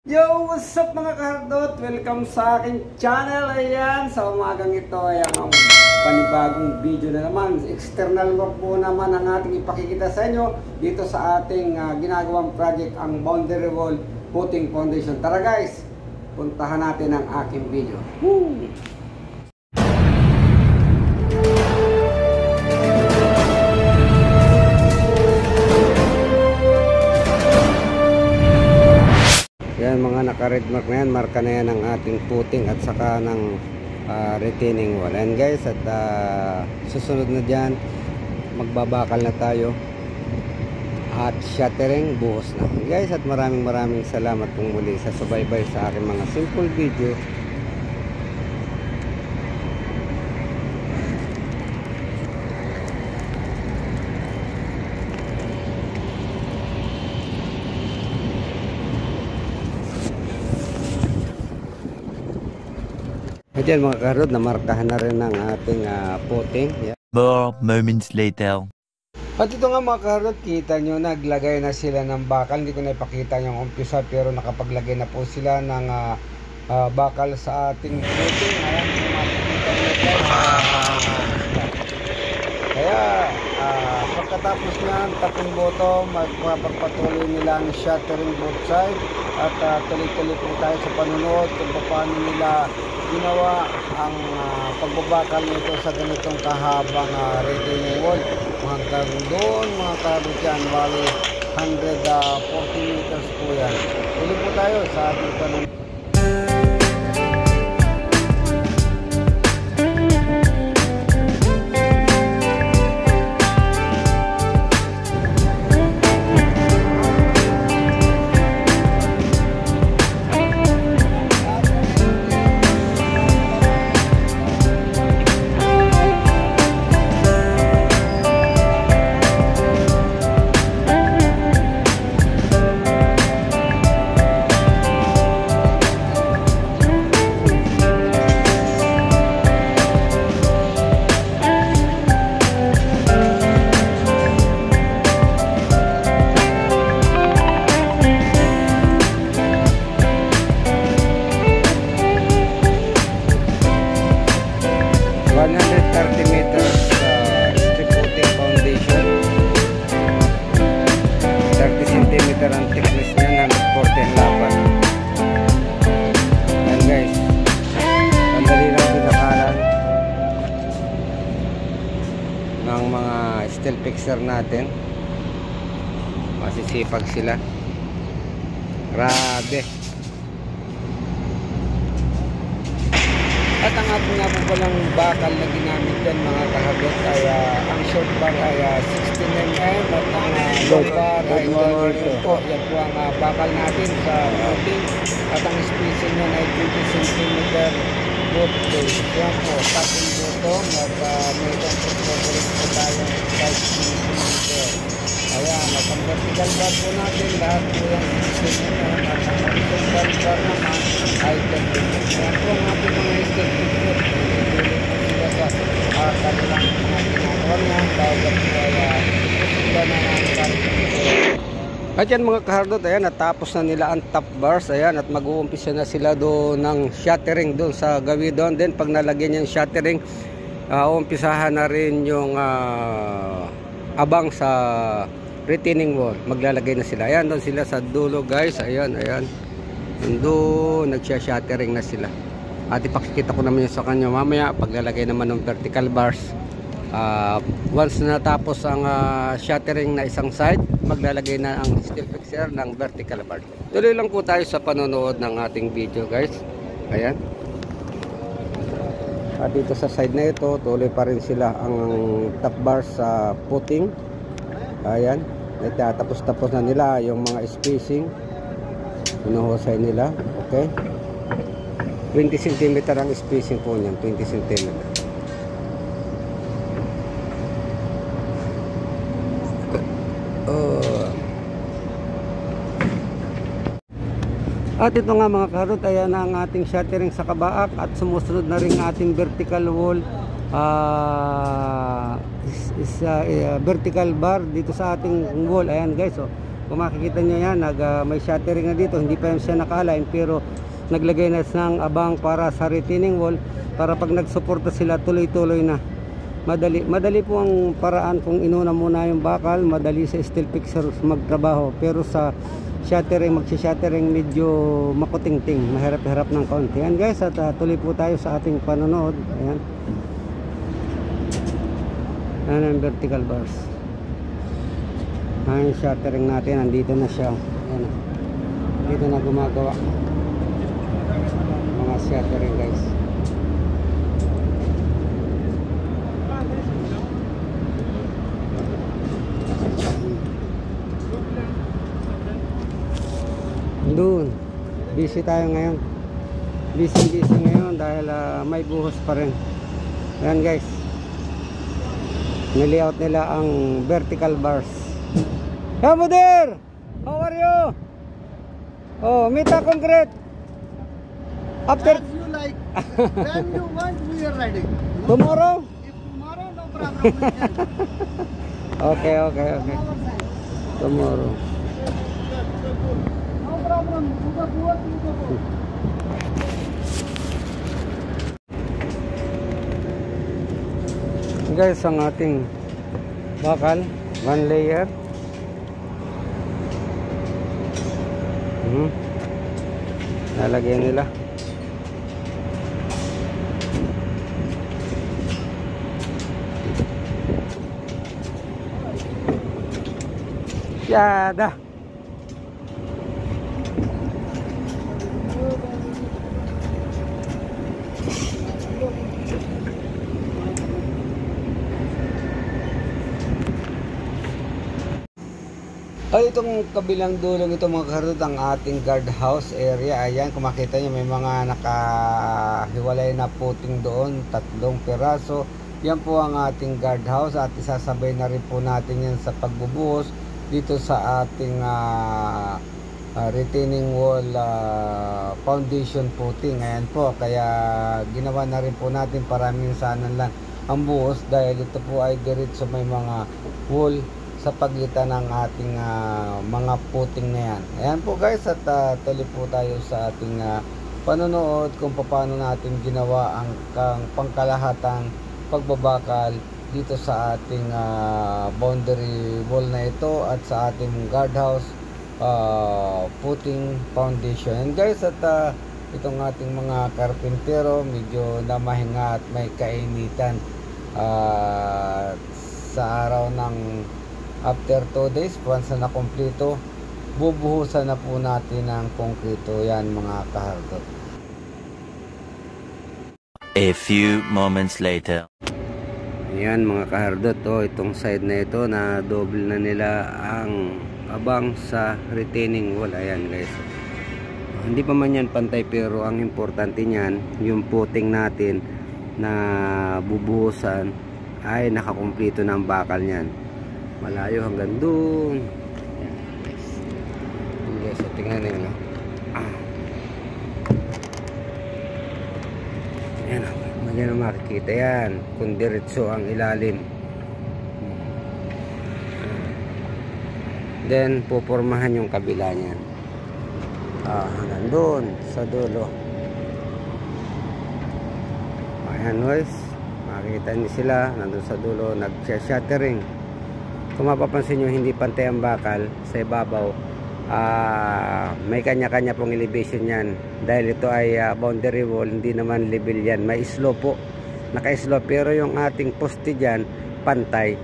Yo! What's up mga kahardot? Welcome sa aking channel. Ayan, sa umagang ito ay ang panibagong video na naman. External work po naman ang ating ipakikita sa inyo dito sa ating ginagawang project, ang boundary wall footing foundation. Tara guys, puntahan natin ang aking video. Woo! Yan mga naka-red mark na yan, marka na yan ng ating footing at saka ng retaining wall. And guys, at susunod na dyan, magbabakal na tayo at shattering buhos na. Guys, at maraming salamat pong muli sa subaybay sa aking mga simple video. Ayan mga karod, namarkahan na rin ng ating footing. Yeah. More moments later. At ito nga mga karod, kita nyo, naglagay na sila ng bakal. Hindi ko na ipakita yung umpisa, pero nakapaglagay na po sila ng bakal sa ating footing. Ayan, makikita nyo kaya pagkatapos nyan, taping bottom, magpapatuloy nila ang shattering both side. At tuloy-tuloy po tayo sa panunod kung paano nila ginawa ang pagbabakal nito sa ganitong kahabang retaining wall. Hanggang doon mga karabot yan, bali 140 meters po yan. Tuloy po tayo sa ating panunod. Ang thickness niya, 140 ang lapat. Ayan guys, sandali lang binakalan ng mga steel fixer natin. Masisipag sila, grabe. At ang ating nga po palang bakal na ginamit dyan mga kahabot ay ang short bar ay 16 mm at ang long bar ay 12 mm po. Yan po ang bakal natin sa footing at ang spacing niya ay 20 cm both days. Yan po, cutting bottom at may control po tayo 5 cm. Ayan, at ang vertical bar po natin lahat po yung 16 mm at ang horizontal bar naman ay 10 mm. Yan po ang ating mga steel fixer. Sila sa kanilang mga ginagawa niya bago po ay susundan na natin. At yan mga kahardot, ayan, natapos na nila ang top bars. Ayan, at mag-uumpisa na sila doon ng shattering doon sa gawin doon. Then pag nalagyan yung shattering, uumpisahan na rin yung abang sa retaining wall. Maglalagay na sila. Ayan, doon sila sa dulo guys. Ayan. Doon nagsha-shattering na sila. At ipakikita ko naman yun sa kanya mamaya paglalagay naman ng vertical bars. Once na natapos ang shattering na isang side, maglalagay na ang steel fixer ng vertical bar. Tuloy lang po tayo sa panonood ng ating video guys. Ayan. At dito sa side na ito, tuloy pa rin sila ang top bar sa footing. Ayan. Tapos na nila yung mga spacing. Pinuhusay nila. Okay. 20 cm ang spacing po niyan. 20 cm. At ito nga mga karot, ayan ang ating shattering sa kabaak at sumusunod na rin ating vertical wall vertical bar dito sa ating wall. Ayan guys, oh. Kung makikita nyo yan, may shuttering na dito. Hindi pa yan siya naka-align, pero naglagay na ng abang para sa retaining wall, para pag nagsuporta sila tuloy-tuloy na. Madali po ang paraan kung inuna muna yung bakal, madali sa steel fixer magtrabaho. Pero sa shuttering, magsha-shuttering medyo makutingting, mahirap-hirap ng kaunti. Ayan guys, at tuloy po tayo sa ating panonood. Ayan. Ayan ang vertical bars. Ayan yung shuttering natin, nandito na siya. Ayan. Dito na gumagawa mga shuttering guys. Doon, busy tayo ngayon. Busy ngayon dahil may buhos pa rin. Ayan guys, nilayout nila ang vertical bars. Hello there! How are you? Oh, Mita concrete. After As you like, when you want, we are ready. tomorrow? If tomorrow, no problem. We can. Okay. From our side. Tomorrow. No problem. Buka. Guys, ang ating bakal, 1 layer. Lalagyan nila. Yada. Ay, itong kabilang dulong ito mga kahardot, ang ating guardhouse area. Ayan, kung makita nyo may mga nakahiwalay na puting doon, 3 piraso. Yan po ang ating guardhouse at isasabay na rin po natin yan sa pagbubuhos dito sa ating retaining wall foundation footing. Ayan po, kaya ginawa na rin po natin para minsanan lang ang buhos dahil ito po ay diretso may mga wall sa pagitan ng ating mga puting na yan. Ayan po guys, at tuloy po tayo sa ating panonood kung paano natin ginawa ang pangkalahatang pagbabakal dito sa ating boundary wall na ito at sa ating guardhouse footing foundation. And guys, at itong ating mga karpintero medyo namahinga at may kainitan sa araw ng after 2 days, once na nakompleto, bubuhusan na po natin ng konkreto. Yan mga kahardot. A few moments later. Yan mga kahardot, itong side na ito na double na nila ang abang sa retaining wall. Ayan guys, hindi pa man yan pantay, pero ang importante niyan, yung footing natin na bubuhusan ay nakakumpleto ng bakal niyan. Malayo hanggang doon. Guys, so tingnan nyo. Ayan, magyan na makikita yan kung diretso ang ilalim. Then pupormahan yung kabila niyan hanggang doon sa dulo. Ayan guys, makikita niyo sila nandun sa dulo, nag-shattering. Kung mapapansin nyo, hindi pantay ang bakal sa ibabaw. May kanya-kanya pong elevation yan. Dahil ito ay boundary wall, hindi naman level yan. May slope po. Naka-slope. Pero yung ating poste dyan, pantay.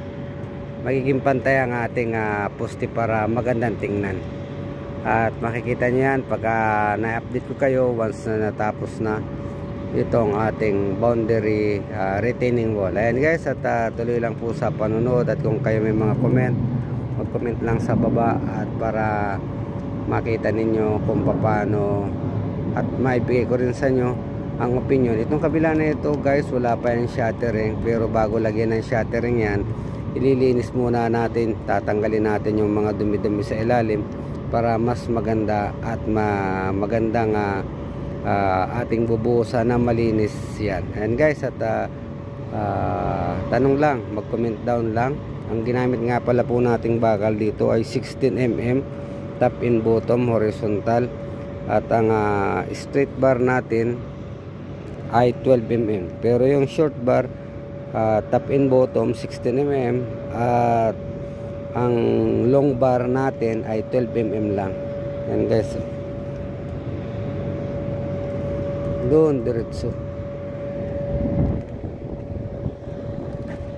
Magiging pantay ang ating poste para magandang tingnan. At makikita nyo yan pagka na-update ko kayo once na natapos na itong ating boundary retaining wall. Ayan guys, at tuloy lang po sa panonood, at kung kayo may mga comment, mag-comment lang sa baba at para makita ninyo kung paano at maibigay ko rin sa inyo ang opinion. Itong kabila na ito guys, wala pa yung shuttering, pero bago lagyan ng shuttering yan, ililinis muna natin, tatanggalin natin yung mga dumi-dumi sa ilalim para mas maganda at magandang ating bubuhusan na malinis yan. And guys, at tanong lang, mag-comment down lang Ang ginamit nga pala po nating bakal dito ay 16mm top and bottom horizontal, at ang straight bar natin ay 12mm, pero yung short bar top and bottom 16mm at ang long bar natin ay 12mm lang. Yan guys, doon diretso.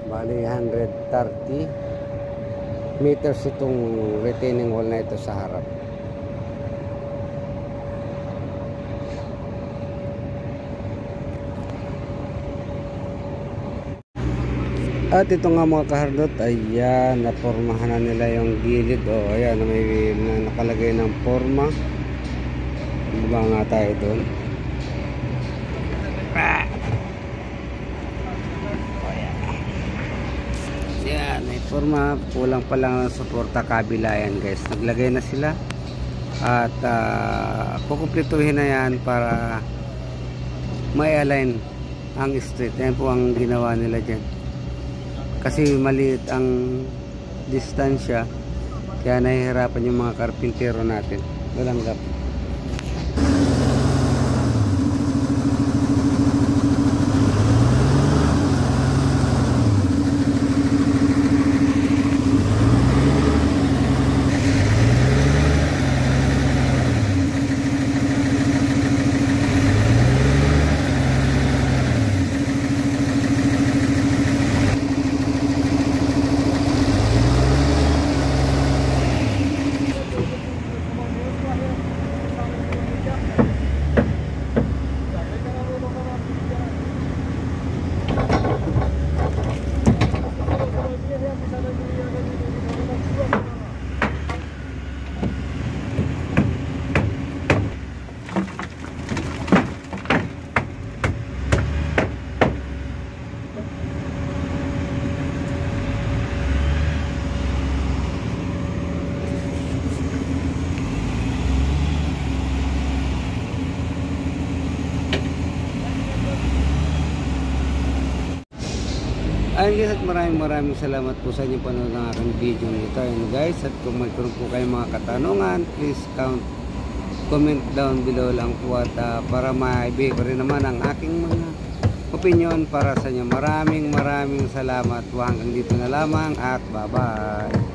Bali 130 meters itong retaining wall na ito sa harap. At ito nga mga kahardot, ayan, napormahan na nila yung gilid. O ayan, may nakalagay ng forma. Diba nga tayo doon? Yan, may forma. Kulang pa lang ng suporta kabila yan guys. Naglagay na sila. At kukumplituhin na yan para may align ang street. Yan po ang ginawa nila dyan. Kasi maliit ang distansya, kaya nahihirapan yung mga karpintero natin. Walang gap. Ayun guys, at maraming salamat po sa inyong panonood ng aking video nito. Ayun guys, at kung mayroon po kayong mga katanungan, please comment down below lang po, at para maibigay ko rin naman ang aking mga opinion para sa inyo. Maraming salamat po, hanggang dito na lamang at bye bye.